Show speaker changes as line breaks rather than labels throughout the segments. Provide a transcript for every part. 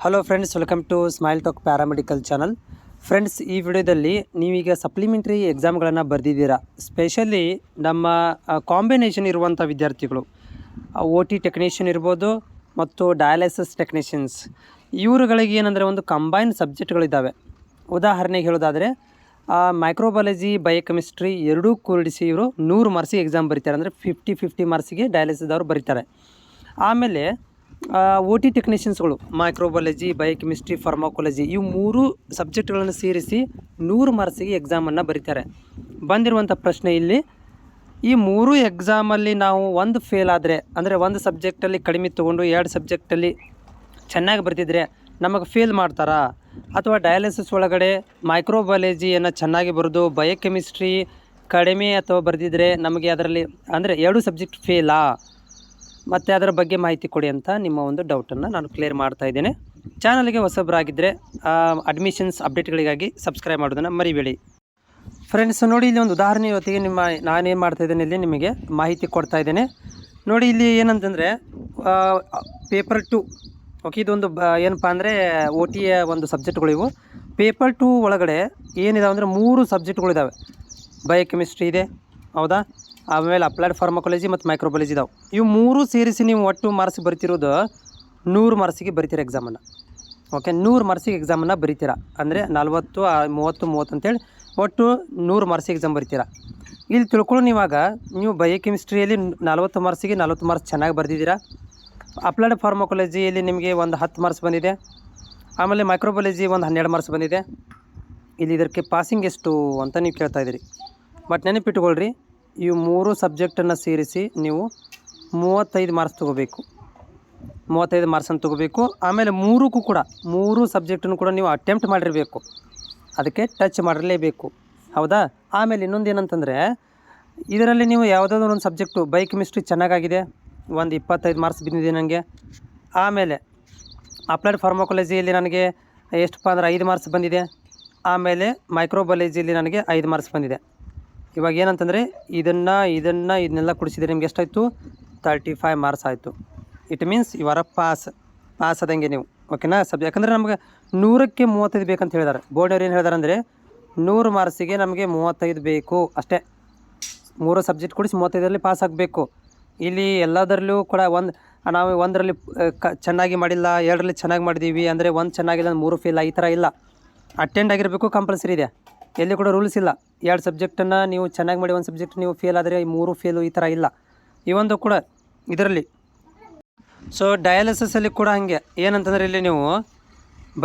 Hello friends, welcome to smile talk paramedical channel. Friends, ಈ ವಿಡಿಯೋದಲ್ಲಿ ನೀವೀಗ ಸಪ್ಲಿಮೆಂಟ್ರಿ ಎಕ್ಸಾಮ್ಗಳನ್ನು ಬರೆದಿದ್ದೀರಾ. ಸ್ಪೆಷಲಿ ನಮ್ಮ ಕಾಂಬಿನೇಷನ್ ಇರುವಂಥ ವಿದ್ಯಾರ್ಥಿಗಳು, ಒ ಟಿ ಟೆಕ್ನಿಷಿಯನ್ ಇರ್ಬೋದು ಮತ್ತು ಡಯಾಲಿಸಿಸ್ ಟೆಕ್ನಿಷಿಯನ್ಸ್, ಇವರುಗಳಿಗೆ ಏನಂದರೆ ಒಂದು ಕಂಬೈನ್ ಸಬ್ಜೆಕ್ಟ್ಗಳಿದ್ದಾವೆ. ಉದಾಹರಣೆಗೆ ಹೇಳೋದಾದರೆ ಮೈಕ್ರೋಬಯಾಲಜಿ, ಬಯೋಕೆಮಿಸ್ಟ್ರಿ ಎರಡೂ ಕೂಡಿಸಿ ಇವರು 100 ಮಾರ್ಕ್ಸಿಗೆ ಎಕ್ಸಾಮ್ ಬರೀತಾರೆ. ಅಂದರೆ 50 ಮಾರ್ಕ್ಸಿಗೆ ಡಯಾಲಿಸಿಸ್ದವ್ರು ಬರೀತಾರೆ. ಆಮೇಲೆ ಒ ಟಿ ಟೆಕ್ನಿಷಿಯನ್ಸ್ಗಳು ಮೈಕ್ರೋಬಯಾಲಜಿ, ಬಯೋಕೆಮಿಸ್ಟ್ರಿ, ಫಾರ್ಮಾಕೋಲಜಿ ಇವು 3 ಸಬ್ಜೆಕ್ಟ್ಗಳನ್ನು ಸೇರಿಸಿ 100 ಮಾರ್ಕ್ಸಿಗೆ ಎಕ್ಸಾಮನ್ನು ಬರೀತಾರೆ. ಬಂದಿರುವಂಥ ಪ್ರಶ್ನೆ ಇಲ್ಲಿ, ಈ 3 ಎಕ್ಸಾಮಲ್ಲಿ ನಾವು ಒಂದು ಫೇಲ್ ಆದರೆ, ಅಂದರೆ ಒಂದು ಸಬ್ಜೆಕ್ಟಲ್ಲಿ ಕಡಿಮೆ ತೊಗೊಂಡು 2 ಸಬ್ಜೆಕ್ಟಲ್ಲಿ ಚೆನ್ನಾಗಿ ಬರ್ತಿದ್ರೆ ನಮಗೆ ಫೇಲ್ ಮಾಡ್ತಾರಾ? ಅಥವಾ ಡಯಾಲಿಸಿಸ್ ಒಳಗಡೆ ಮೈಕ್ರೋಬಯಾಲಜಿಯನ್ನು ಚೆನ್ನಾಗಿ ಬರೆದು ಬಯೋಕೆಮಿಸ್ಟ್ರಿ ಕಡಿಮೆ ಅಥವಾ ಬರೆದಿದ್ರೆ ನಮಗೆ ಅದರಲ್ಲಿ ಅಂದರೆ 2 ಸಬ್ಜೆಕ್ಟ್ ಫೇಲಾ? ಮತ್ತು ಅದರ ಬಗ್ಗೆ ಮಾಹಿತಿ ಕೊಡಿ ಅಂತ ನಿಮ್ಮ ಒಂದು ಡೌಟನ್ನು ನಾನು ಕ್ಲಿಯರ್ ಮಾಡ್ತಾ ಇದ್ದೇನೆ. ಚಾನಲ್ಗೆ ಹೊಸಬರಾಗಿದ್ದರೆ ಅಡ್ಮಿಷನ್ಸ್ ಅಪ್ಡೇಟ್ಗಳಿಗಾಗಿ ಸಬ್ಸ್ಕ್ರೈಬ್ ಮಾಡೋದನ್ನು ಮರಿಬೇಡಿ. ಫ್ರೆಂಡ್ಸ್, ನೋಡಿ ಇಲ್ಲಿ ಒಂದು ಉದಾಹರಣೆ ಇವತ್ತಿಗೆ ನಾನೇನು ಮಾಡ್ತಾಯಿದ್ದೇನೆ, ಇಲ್ಲಿ ನಿಮಗೆ ಮಾಹಿತಿ ಕೊಡ್ತಾ ಇದ್ದೇನೆ. ನೋಡಿ ಇಲ್ಲಿ ಏನಂತಂದರೆ ಪೇಪರ್ 2, ಓಕೆ, ಇದೊಂದು ಏನಪ್ಪ ಅಂದರೆ ಒ ಟಿಯ ಒಂದು ಸಬ್ಜೆಕ್ಟ್ಗಳಿವು. ಪೇಪರ್ 2 ಒಳಗಡೆ ಏನಿದಾವೆ ಅಂದರೆ 3 ಸಬ್ಜೆಕ್ಟ್ಗಳಿದ್ದಾವೆ. ಬಯೋಕೆಮಿಸ್ಟ್ರಿ ಇದೆ, ಹೌದಾ? ಆಮೇಲೆ ಅಪ್ಲೈಡ್ ಫಾರ್ಮಕಾಲಜಿ ಮತ್ತು ಮೈಕ್ರೋಬಯಾಲಜಿ ಇದಾವೆ. ಇವು 3 ಸೇರಿಸಿ ನೀವು ಒಟ್ಟು ಮಾರ್ಕ್ಸ್ ಬರಿತಿರೋದು 100 ಮಾರ್ಕ್ಸಿಗೆ ಬರಿತೀರ ಎಕ್ಸಾಮನ್ನು. ಓಕೆ, 100 ಮಾರ್ಕ್ಸಿಗೆ ಎಕ್ಸಾಮನ್ನು ಬರಿತೀರ. ಅಂದರೆ 40, 30, 30 ಅಂತೇಳಿ ಒಟ್ಟು 100 ಮಾರ್ಕ್ಸಿಗೆ ಎಕ್ಸಾಮ್ ಬರಿತೀರ. ಇಲ್ಲಿ ತಿಳ್ಕೊಳ್ಳೋ ನೀವಾಗ ನೀವು ಬಯೋಕೆಮಿಸ್ಟ್ರಿಯಲ್ಲಿ 40 ಮಾರ್ಕ್ಸಿಗೆ 40 ಮಾರ್ಕ್ಸ್ ಚೆನ್ನಾಗಿ ಬರೆದಿದ್ದೀರಾ. ಅಪ್ಲೈಡ್ ಫಾರ್ಮಕಾಲಜಿಯಲ್ಲಿ ನಿಮಗೆ ಒಂದು 10 ಮಾರ್ಕ್ಸ್ ಬಂದಿದೆ. ಆಮೇಲೆ ಮೈಕ್ರೋಬಯಾಲಜಿ ಒಂದು 12 ಮಾರ್ಕ್ಸ್ ಬಂದಿದೆ. ಇಲ್ಲಿ ಇದಕ್ಕೆ ಪಾಸಿಂಗ್ ಎಷ್ಟು ಅಂತ ನೀವು ಕೇಳ್ತಾ ಇದ್ದೀರಿ. ಬಟ್ ನೆನಪಿಟ್ಕೊಳ್ರಿ, ಈ 3 ಸಬ್ಜೆಕ್ಟನ್ನು ಸೇರಿಸಿ ನೀವು 35 ಮಾರ್ಕ್ಸ್ ತೊಗೋಬೇಕು. 35 ಮಾರ್ಕ್ಸನ್ನು ತೊಗೋಬೇಕು. ಆಮೇಲೆ 3ಕ್ಕೂ ಕೂಡ 3 ಸಬ್ಜೆಕ್ಟನ್ನು ಕೂಡ ನೀವು ಅಟೆಂಪ್ಟ್ ಮಾಡಿರಬೇಕು, ಅದಕ್ಕೆ ಟಚ್ ಮಾಡಿರಲೇಬೇಕು, ಹೌದಾ? ಆಮೇಲೆ ಇನ್ನೊಂದು ಏನಂತಂದರೆ, ಇದರಲ್ಲಿ ನೀವು ಯಾವುದಾದ್ರೂ ಒಂದು ಸಬ್ಜೆಕ್ಟು ಬಯೋಕೆಮಿಸ್ಟ್ರಿ ಚೆನ್ನಾಗಾಗಿದೆ, ಒಂದು 25 ಮಾರ್ಕ್ಸ್ ಬಂದಿದೆ ನನಗೆ. ಆಮೇಲೆ ಅಪ್ಲೈಡ್ ಫಾರ್ಮಕಾಲಜಿಯಲ್ಲಿ ನನಗೆ ಎಷ್ಟಪ್ಪ ಅಂದರೆ 5 ಮಾರ್ಕ್ಸ್ ಬಂದಿದೆ. ಆಮೇಲೆ ಮೈಕ್ರೋಬಯಾಲಜಿಯಲ್ಲಿ ನನಗೆ 5 ಮಾರ್ಕ್ಸ್ ಬಂದಿದೆ. ಇವಾಗ ಏನಂತಂದರೆ ಇದನ್ನೆಲ್ಲ ಕೊಡಿಸಿದರೆ ನಿಮ್ಗೆ ಎಷ್ಟಾಯಿತು? 35 ಮಾರ್ಕ್ಸ್ ಆಯಿತು. ಇಟ್ ಮೀನ್ಸ್ ಇವರ ಪಾಸ್ ಆದಂಗೆ ನೀವು, ಓಕೆನಾ? ಯಾಕಂದರೆ ನಮಗೆ 100ಕ್ಕೆ 35 ಬೇಕಂತ ಹೇಳಿದ್ದಾರೆ. ಬೋರ್ಡವ್ರು ಏನು ಹೇಳಿದಾರೆ ಅಂದರೆ 100 ಮಾರ್ಕ್ಸಿಗೆ ನಮಗೆ 35 ಬೇಕು ಅಷ್ಟೇ. 3 ಸಬ್ಜೆಕ್ಟ್ ಕೊಡಿಸಿ 35ರಲ್ಲಿ ಪಾಸ್ ಆಗಬೇಕು. ಇಲ್ಲಿ ಎಲ್ಲದರಲ್ಲೂ ಕೂಡ ನಾವು ಒಂದರಲ್ಲಿ ಚೆನ್ನಾಗಿ ಮಾಡಿಲ್ಲ, 2ರಲ್ಲಿ ಚೆನ್ನಾಗಿ ಮಾಡಿದ್ದೀವಿ ಅಂದರೆ 1 ಚೆನ್ನಾಗಿಲ್ಲ 3 ಫೇಲ್, ಈ ಥರ ಇಲ್ಲ. ಅಟೆಂಡ್ ಆಗಿರಬೇಕು, ಕಂಪಲ್ಸರಿ ಇದೆ. ಎಲ್ಲಿ ಕೂಡ ರೂಲ್ಸ್ ಇಲ್ಲ 2 ಸಬ್ಜೆಕ್ಟನ್ನು ನೀವು ಚೆನ್ನಾಗಿ ಮಾಡಿ 1 ಸಬ್ಜೆಕ್ಟ್ ನೀವು ಫೇಲ್ ಆದರೆ 3 ಫೇಲು, ಈ ಥರ ಇಲ್ಲ ಈ ಒಂದು ಕೂಡ ಇದರಲ್ಲಿ. ಸೊ ಡಯಾಲಿಸಿಸಲ್ಲಿ ಕೂಡ ಹಾಗೆ ಏನಂತಂದರೆ, ಇಲ್ಲಿ ನೀವು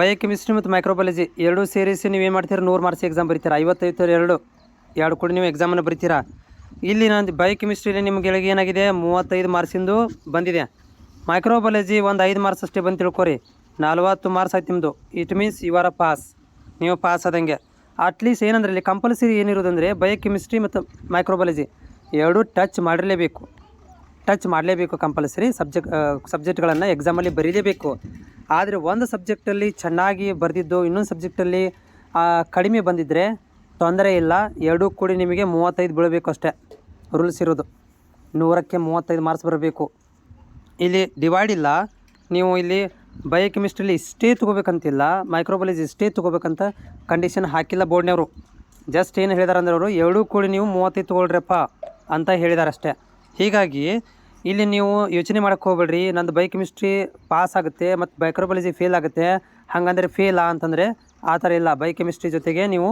ಬಯೋಕೆಮಿಸ್ಟ್ರಿ ಮತ್ತು ಮೈಕ್ರೋಬಯಾಲಜಿ ಎರಡೂ ಸೇರಿಸಿ ನೀವೇನು ಮಾಡ್ತೀರಾ? 100 ಮಾರ್ಕ್ಸ್ ಎಕ್ಸಾಮ್ ಬರೀತೀರಾ. 55 ಎರಡು ಕೂಡ ನೀವು ಎಕ್ಸಾಮನ್ನು ಬರೀತೀರಾ. ಇಲ್ಲಿ ನಾನು ಬಯೋಕೆಮಿಸ್ಟ್ರಿಯಲ್ಲಿ ನಿಮಗೆ ಏನಾಗಿದೆ? 35 ಮಾರ್ಕ್ಸಿಂದು ಬಂದಿದೆ. ಮೈಕ್ರೋಬಯಾಲಜಿ ಒಂದು 5 ಮಾರ್ಕ್ಸ್ ಅಷ್ಟೇ ಬಂದು ತಿಳ್ಕೊರಿ, 40 ಮಾರ್ಕ್ಸ್ ಆಯ್ತು ನಿಮ್ಮದು. ಇಟ್ ಮೀನ್ಸ್ ಇವರ ಪಾಸ್, ನೀವು ಪಾಸ್ ಆದಂಗೆ. ಅಟ್ಲೀಸ್ಟ್ ಏನಂದರೆ ಇಲ್ಲಿ ಕಂಪಲ್ಸರಿ ಏನಿರೋದಂದರೆ ಬಯೋಕೆಮಿಸ್ಟ್ರಿ ಮತ್ತು ಮೈಕ್ರೋಬಯಾಲಜಿ ಎರಡೂ ಟಚ್ ಮಾಡಲೇಬೇಕು ಕಂಪಲ್ಸರಿ. ಸಬ್ಜೆಕ್ಟ್ಗಳನ್ನು ಎಕ್ಸಾಮಲ್ಲಿ ಬರೀಲೇಬೇಕು. ಆದರೆ ಒಂದು ಸಬ್ಜೆಕ್ಟಲ್ಲಿ ಚೆನ್ನಾಗಿ ಬರೆದಿದ್ದು ಇನ್ನೊಂದು ಸಬ್ಜೆಕ್ಟಲ್ಲಿ ಕಡಿಮೆ ಬಂದಿದ್ದರೆ ತೊಂದರೆ ಇಲ್ಲ, ಎರಡೂ ಕೂಡಿ ನಿಮಗೆ 35 ಬೀಳಬೇಕು ಅಷ್ಟೇ. ರೂಲ್ಸ್ ಇರೋದು 100ಕ್ಕೆ 35 ಮಾರ್ಕ್ಸ್ ಬರಬೇಕು. ಇಲ್ಲಿ ಡಿವೈಡ್ ಇಲ್ಲ. ನೀವು ಇಲ್ಲಿ ಬಯೋಕೆಮಿಸ್ಟ್ರಿಲಿ ಇಷ್ಟೇ ತೊಗೋಬೇಕಂತಿಲ್ಲ, ಮೈಕ್ರೋಬಯಾಲಜಿ ಇಷ್ಟೇ ತೊಗೋಬೇಕಂತ ಕಂಡೀಷನ್ ಹಾಕಿಲ್ಲ ಬೋರ್ಡ್ನವರು. ಜಸ್ಟ್ ಏನು ಹೇಳಿದಾರೆ ಅಂದರೆ ಅವರು ಎರಡೂ ಕೂಡಿ ನೀವು 35 ತೊಗೊಳ್ರಪ್ಪ ಅಂತ ಹೇಳಿದ್ದಾರೆ ಅಷ್ಟೇ. ಹೀಗಾಗಿ ಇಲ್ಲಿ ನೀವು ಯೋಚನೆ ಮಾಡೋಕ್ಕೆ ಹೋಗ್ಬೇಡ್ರಿ, ನಂದು ಬಯೋಕೆಮಿಸ್ಟ್ರಿ ಪಾಸ್ ಆಗುತ್ತೆ ಮತ್ತು ಮೈಕ್ರೋಬಯಾಲಜಿ ಫೇಲ್ ಆಗುತ್ತೆ, ಹಾಗಂದರೆ ಫೇಲಾ ಅಂತಂದರೆ ಆ ಥರ ಇಲ್ಲ. ಬಯೋಕೆಮಿಸ್ಟ್ರಿ ಜೊತೆಗೆ ನೀವು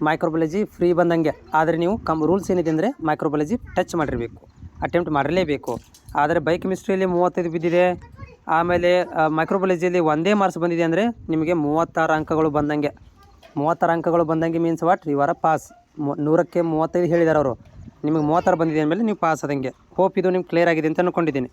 ಮೈಕ್ರೋಬಯಾಲಜಿ ಫ್ರೀ ಬಂದಂಗೆ. ಆದರೆ ನೀವು ರೂಲ್ಸ್ ಏನಿದೆ ಅಂದರೆ ಮೈಕ್ರೋಬಯಾಲಜಿ ಟಚ್ ಮಾಡಿರಬೇಕು, ಅಟೆಂಪ್ಟ್ ಮಾಡಿರಲೇಬೇಕು. ಆದರೆ ಬಯೋಕೆಮಿಸ್ಟ್ರಿಯಲ್ಲಿ 35 ಬಿದ್ದಿದೆ, ಆಮೇಲೆ ಮೈಕ್ರೋಬಯಾಲಜಿಯಲ್ಲಿ 1 ಮಾರ್ಕ್ಸ್ ಬಂದಿದೆ ಅಂದರೆ ನಿಮಗೆ 36 ಅಂಕಗಳು ಬಂದಂಗೆ. 36 ಅಂಕಗಳು ಬಂದಂಗೆ ಮೀನ್ಸ್ ವಾಟ್? ಇವರ ಪಾಸ್. 100ಕ್ಕೆ 35 ಹೇಳಿದ್ದಾರೆ ಅವರು, ನಿಮಗೆ 36 ಬಂದಿದೆ ಅಂದಮೇಲೆ ನೀವು ಪಾಸ್ ಆದಂಗೆ. ಹೋಪ್ ಇದು ನಿಮ್ಗೆ ಕ್ಲಿಯರ್ ಆಗಿದೆ ಅಂತ ಅಂದ್ಕೊಂಡಿದ್ದೀನಿ.